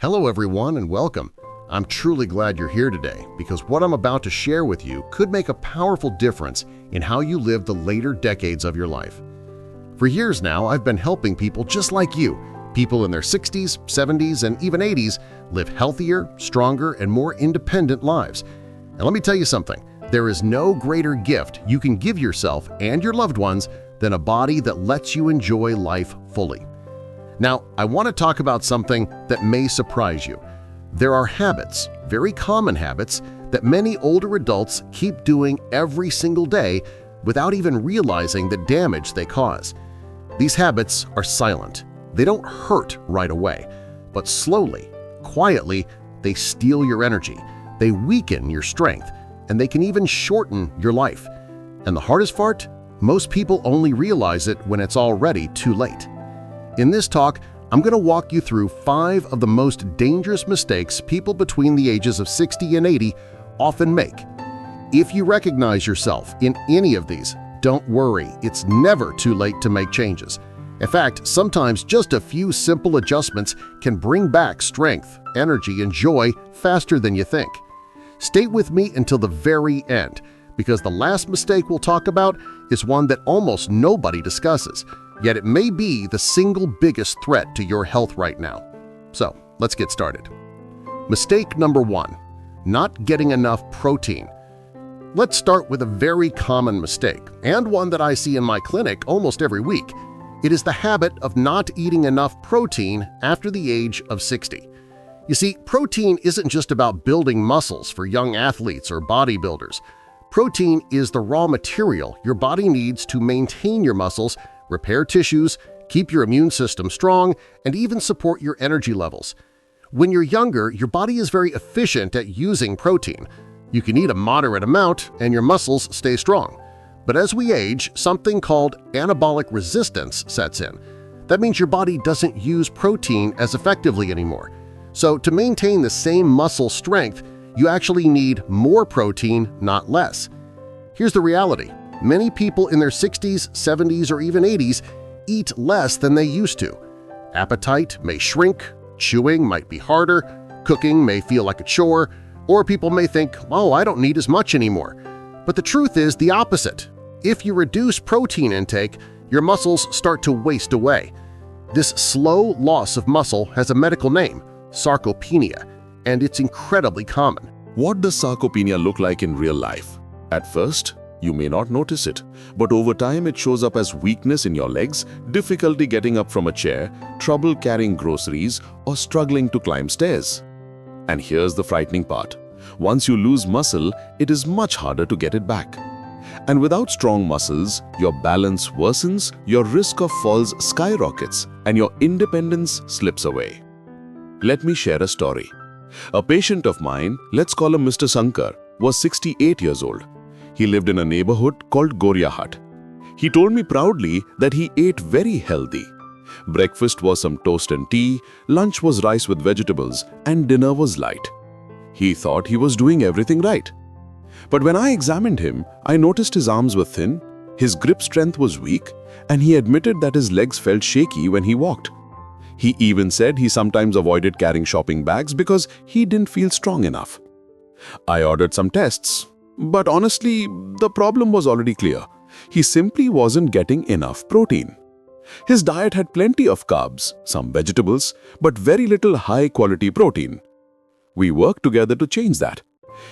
Hello everyone and welcome. I'm truly glad you're here today because what I'm about to share with you could make a powerful difference in how you live the later decades of your life. For years now, I've been helping people just like you, people in their 60s, 70s, and even 80s, live healthier, stronger, and more independent lives. And let me tell you something, there is no greater gift you can give yourself and your loved ones than a body that lets you enjoy life fully. Now, I want to talk about something that may surprise you. There are habits, very common habits, that many older adults keep doing every single day without even realizing the damage they cause. These habits are silent. They don't hurt right away, but slowly, quietly, they steal your energy, they weaken your strength, and they can even shorten your life. And the hardest part? Most people only realize it when it's already too late. In this talk, I'm going to walk you through 5 of the most dangerous mistakes people between the ages of 60 and 80 often make. If you recognize yourself in any of these, don't worry, it's never too late to make changes. In fact, sometimes just a few simple adjustments can bring back strength, energy, and joy faster than you think. Stay with me until the very end, because the last mistake we'll talk about is one that almost nobody discusses. Yet it may be the single biggest threat to your health right now. So let's get started. Mistake number 1. Not getting enough protein. Let's start with a very common mistake, and one that I see in my clinic almost every week. It is the habit of not eating enough protein after the age of 60. You see, protein isn't just about building muscles for young athletes or bodybuilders. Protein is the raw material your body needs to maintain your muscles, repair tissues, keep your immune system strong, and even support your energy levels. When you're younger, your body is very efficient at using protein. You can eat a moderate amount and your muscles stay strong. But as we age, something called anabolic resistance sets in. That means your body doesn't use protein as effectively anymore. So to maintain the same muscle strength, you actually need more protein, not less. Here's the reality. Many people in their 60s, 70s, or even 80s eat less than they used to. Appetite may shrink, chewing might be harder, cooking may feel like a chore, or people may think, oh, I don't need as much anymore. But the truth is the opposite. If you reduce protein intake, your muscles start to waste away. This slow loss of muscle has a medical name, sarcopenia, and it's incredibly common. What does sarcopenia look like in real life? At first, you may not notice it, but over time it shows up as weakness in your legs, difficulty getting up from a chair, trouble carrying groceries, or struggling to climb stairs. And here's the frightening part. Once you lose muscle, it is much harder to get it back. And without strong muscles, your balance worsens, your risk of falls skyrockets, and your independence slips away. Let me share a story. A patient of mine, let's call him Mr. Sankar, was 68 years old. He lived in a neighborhood called Goria Hut. He told me proudly that he ate very healthy. Breakfast was some toast and tea, lunch was rice with vegetables, and dinner was light. He thought he was doing everything right. But when I examined him, I noticed his arms were thin, his grip strength was weak, and he admitted that his legs felt shaky when he walked. He even said he sometimes avoided carrying shopping bags because he didn't feel strong enough. I ordered some tests. But honestly, the problem was already clear. He simply wasn't getting enough protein. His diet had plenty of carbs, some vegetables, but very little high-quality protein. We worked together to change that.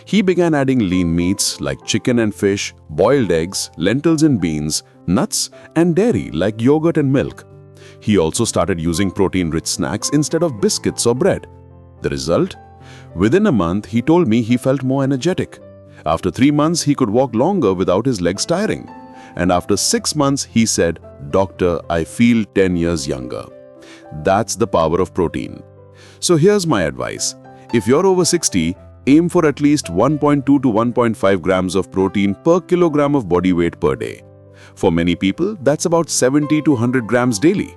He began adding lean meats like chicken and fish, boiled eggs, lentils and beans, nuts, and dairy like yogurt and milk. He also started using protein-rich snacks instead of biscuits or bread. The result? Within a month, he told me he felt more energetic. After 3 months, he could walk longer without his legs tiring. And after 6 months, he said, "Doctor, I feel 10 years younger." That's the power of protein. So here's my advice. If you're over 60, aim for at least 1.2 to 1.5 grams of protein per kilogram of body weight per day. For many people, that's about 70 to 100 grams daily.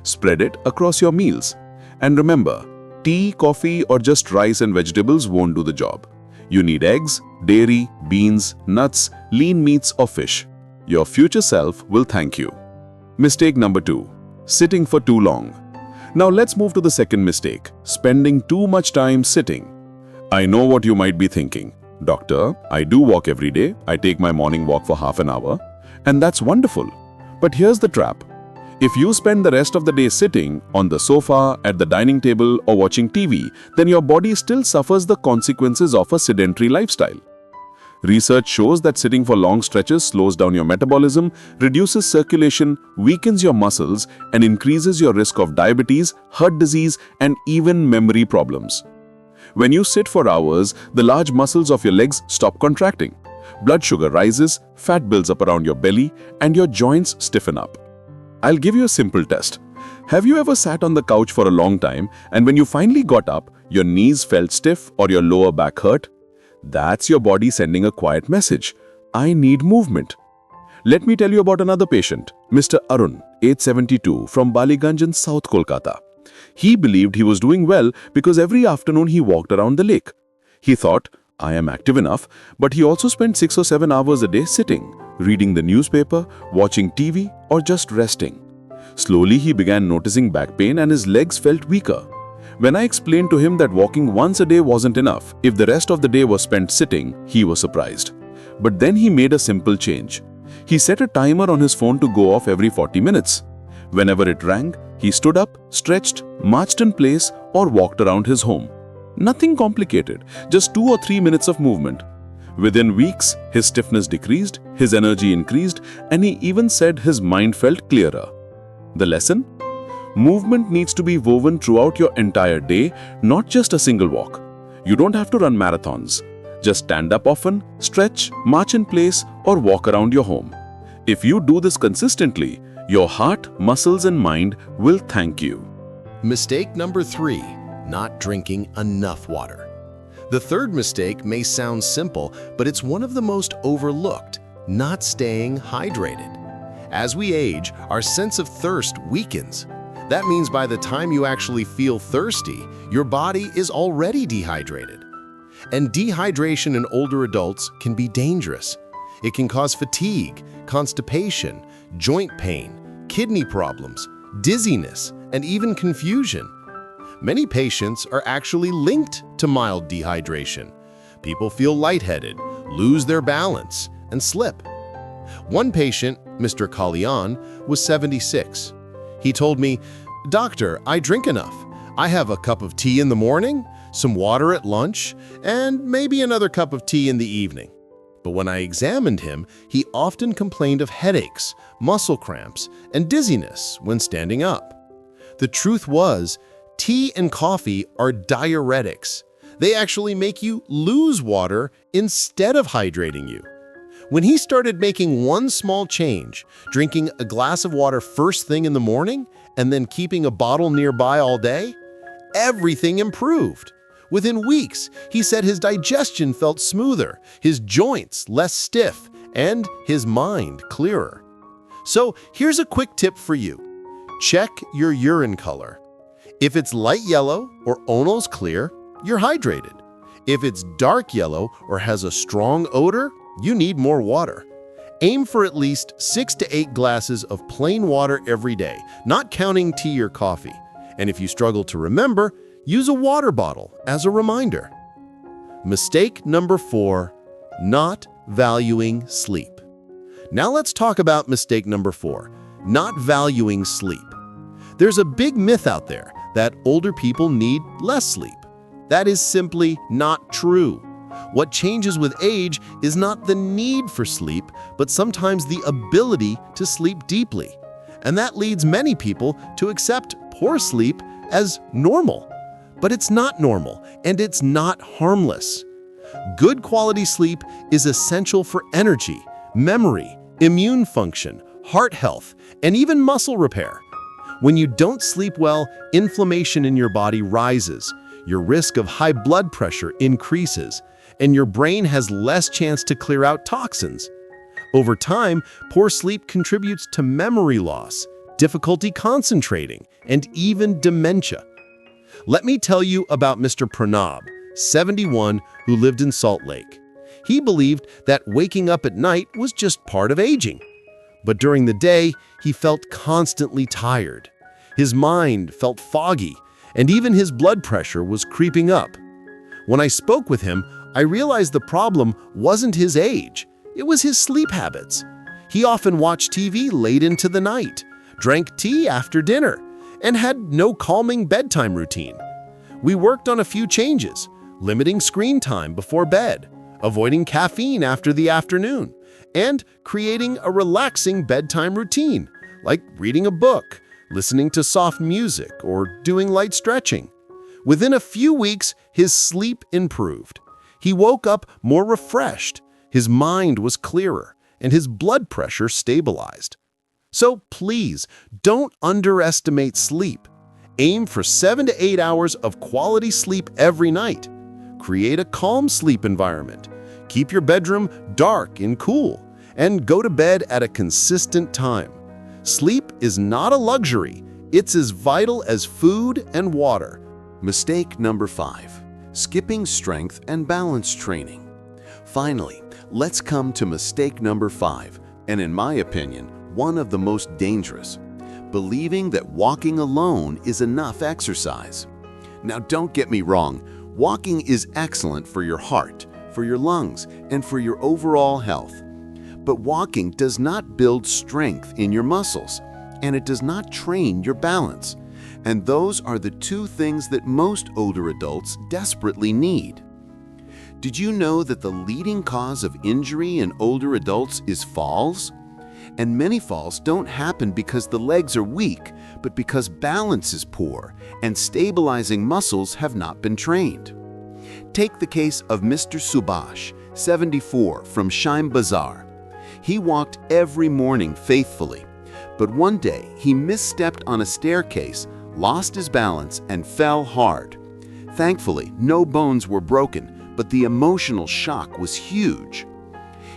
Spread it across your meals. And remember, tea, coffee, or just rice and vegetables won't do the job. You need eggs, dairy, beans, nuts, lean meats or fish. Your future self will thank you. Mistake number 2. Sitting for too long. Now let's move to the second mistake, spending too much time sitting. I know what you might be thinking. Doctor, I do walk every day. I take my morning walk for half an hour. And that's wonderful. But here's the trap. If you spend the rest of the day sitting on the sofa, at the dining table, or watching TV, then your body still suffers the consequences of a sedentary lifestyle. Research shows that sitting for long stretches slows down your metabolism, reduces circulation, weakens your muscles, and increases your risk of diabetes, heart disease, and even memory problems. When you sit for hours, the large muscles of your legs stop contracting. Blood sugar rises, fat builds up around your belly, and your joints stiffen up. I'll give you a simple test. Have you ever sat on the couch for a long time, and when you finally got up, your knees felt stiff or your lower back hurt? That's your body sending a quiet message. I need movement. Let me tell you about another patient, Mr. Arun, age 72, from Baliganj in South Kolkata. He believed he was doing well because every afternoon he walked around the lake. He thought, I am active enough, but he also spent 6 or 7 hours a day sitting, reading the newspaper, watching TV, or just resting. Slowly he began noticing back pain and his legs felt weaker. When I explained to him that walking once a day wasn't enough, if the rest of the day was spent sitting, he was surprised. But then he made a simple change. He set a timer on his phone to go off every 40 minutes. Whenever it rang, he stood up, stretched, marched in place, or walked around his home. Nothing complicated, just 2 or 3 minutes of movement. Within weeks, his stiffness decreased, his energy increased, and he even said his mind felt clearer. The lesson? Movement needs to be woven throughout your entire day, not just a single walk. You don't have to run marathons. Just stand up often, stretch, march in place, or walk around your home. If you do this consistently, your heart, muscles, and mind will thank you. Mistake number 3, not drinking enough water. The third mistake may sound simple, but it's one of the most overlooked, not staying hydrated. As we age, our sense of thirst weakens. That means by the time you actually feel thirsty, your body is already dehydrated. And dehydration in older adults can be dangerous. It can cause fatigue, constipation, joint pain, kidney problems, dizziness, and even confusion. Many patients are actually linked to mild dehydration. People feel lightheaded, lose their balance, and slip. One patient, Mr. Kalyan, was 76. He told me, "Doctor, I drink enough. I have a cup of tea in the morning, some water at lunch, and maybe another cup of tea in the evening." But when I examined him, he often complained of headaches, muscle cramps, and dizziness when standing up. The truth was, tea and coffee are diuretics. They actually make you lose water instead of hydrating you. When he started making one small change, drinking a glass of water first thing in the morning and then keeping a bottle nearby all day, everything improved. Within weeks, he said his digestion felt smoother, his joints less stiff, and his mind clearer. So here's a quick tip for you. Check your urine color. If it's light yellow or almost clear, you're hydrated. If it's dark yellow or has a strong odor, you need more water. Aim for at least 6 to 8 glasses of plain water every day, not counting tea or coffee. And if you struggle to remember, use a water bottle as a reminder. Mistake number 4, not valuing sleep. Now let's talk about mistake number 4, not valuing sleep. There's a big myth out there that older people need less sleep. That is simply not true. What changes with age is not the need for sleep, but sometimes the ability to sleep deeply. And that leads many people to accept poor sleep as normal. But it's not normal, and it's not harmless. Good quality sleep is essential for energy, memory, immune function, heart health, and even muscle repair. When you don't sleep well, inflammation in your body rises, your risk of high blood pressure increases, and your brain has less chance to clear out toxins. Over time, poor sleep contributes to memory loss, difficulty concentrating, and even dementia. Let me tell you about Mr. Pranab, 71, who lived in Salt Lake. He believed that waking up at night was just part of aging. But during the day, he felt constantly tired. His mind felt foggy, and even his blood pressure was creeping up. When I spoke with him, I realized the problem wasn't his age, it was his sleep habits. He often watched TV late into the night, drank tea after dinner, and had no calming bedtime routine. We worked on a few changes, limiting screen time before bed, avoiding caffeine after the afternoon, and creating a relaxing bedtime routine, like reading a book, listening to soft music, or doing light stretching. Within a few weeks, his sleep improved. He woke up more refreshed, his mind was clearer, and his blood pressure stabilized. So please, don't underestimate sleep. Aim for 7 to 8 hours of quality sleep every night. Create a calm sleep environment. Keep your bedroom dark and cool, and go to bed at a consistent time. Sleep is not a luxury. It's as vital as food and water. Mistake number 5. Skipping strength and balance training. Finally, let's come to mistake number 5, and in my opinion, one of the most dangerous. Believing that walking alone is enough exercise. Now, don't get me wrong, walking is excellent for your heart, for your lungs, and for your overall health. But walking does not build strength in your muscles, and it does not train your balance. And those are the two things that most older adults desperately need. Did you know that the leading cause of injury in older adults is falls? And many falls don't happen because the legs are weak, but because balance is poor and stabilizing muscles have not been trained. Take the case of Mr. Subhash, 74, from Shime Bazaar. He walked every morning faithfully, but one day he misstepped on a staircase, lost his balance, and fell hard. Thankfully, no bones were broken, but the emotional shock was huge.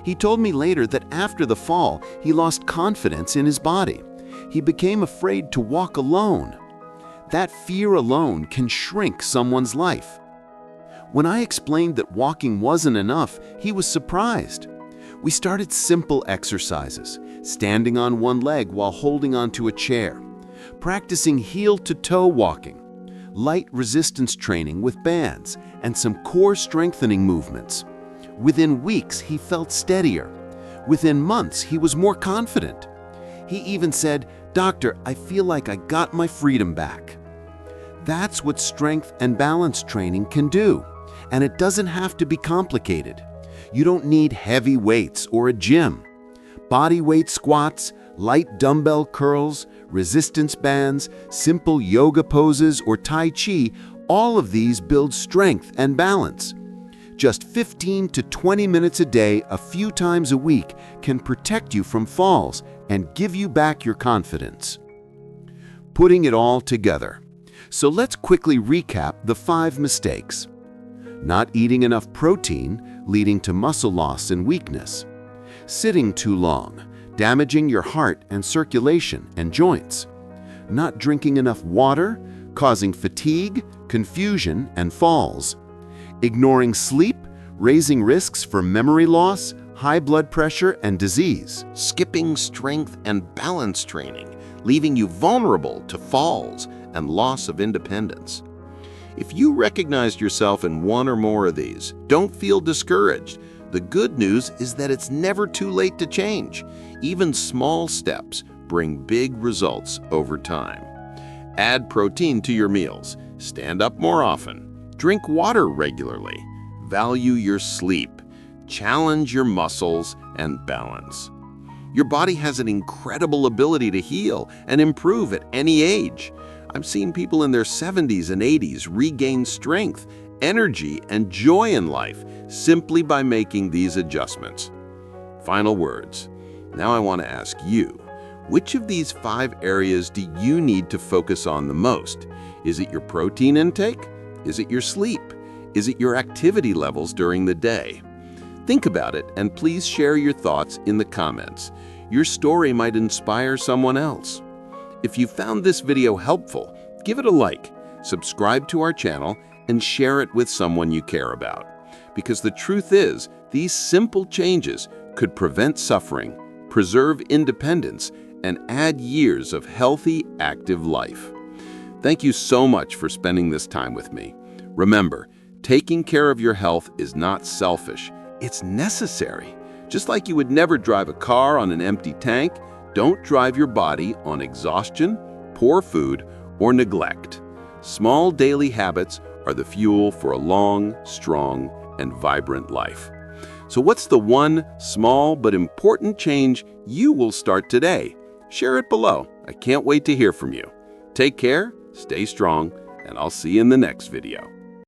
He told me later that after the fall, he lost confidence in his body. He became afraid to walk alone. That fear alone can shrink someone's life. When I explained that walking wasn't enough, he was surprised. We started simple exercises, standing on one leg while holding onto a chair, practicing heel-to-toe walking, light resistance training with bands, and some core strengthening movements. Within weeks, he felt steadier. Within months, he was more confident. He even said, "Doctor, I feel like I got my freedom back." That's what strength and balance training can do, and it doesn't have to be complicated. You don't need heavy weights or a gym. Body weight squats, light dumbbell curls, resistance bands, simple yoga poses, or Tai Chi, all of these build strength and balance. Just 15 to 20 minutes a day, a few times a week, can protect you from falls and give you back your confidence. Putting it all together. So let's quickly recap the 5 mistakes. Not eating enough protein, leading to muscle loss and weakness. Sitting too long, damaging your heart and circulation and joints. Not drinking enough water, causing fatigue, confusion, and falls. Ignoring sleep, raising risks for memory loss, high blood pressure, and disease. Skipping strength and balance training, leaving you vulnerable to falls and loss of independence. If you recognized yourself in one or more of these, don't feel discouraged. The good news is that it's never too late to change. Even small steps bring big results over time. Add protein to your meals. Stand up more often. Drink water regularly. Value your sleep. Challenge your muscles and balance. Your body has an incredible ability to heal and improve at any age. I've seen people in their 70s and 80s regain strength, energy, and joy in life simply by making these adjustments. Final words. Now I want to ask you, which of these 5 areas do you need to focus on the most? Is it your protein intake? Is it your sleep? Is it your activity levels during the day? Think about it and please share your thoughts in the comments. Your story might inspire someone else. If you found this video helpful, give it a like, subscribe to our channel, and share it with someone you care about. Because the truth is, these simple changes could prevent suffering, preserve independence, and add years of healthy, active life. Thank you so much for spending this time with me. Remember, taking care of your health is not selfish, it's necessary. Just like you would never drive a car on an empty tank, don't drive your body on exhaustion, poor food, or neglect. Small daily habits are the fuel for a long, strong, and vibrant life. So what's the one small but important change you will start today? Share it below. I can't wait to hear from you. Take care, stay strong, and I'll see you in the next video.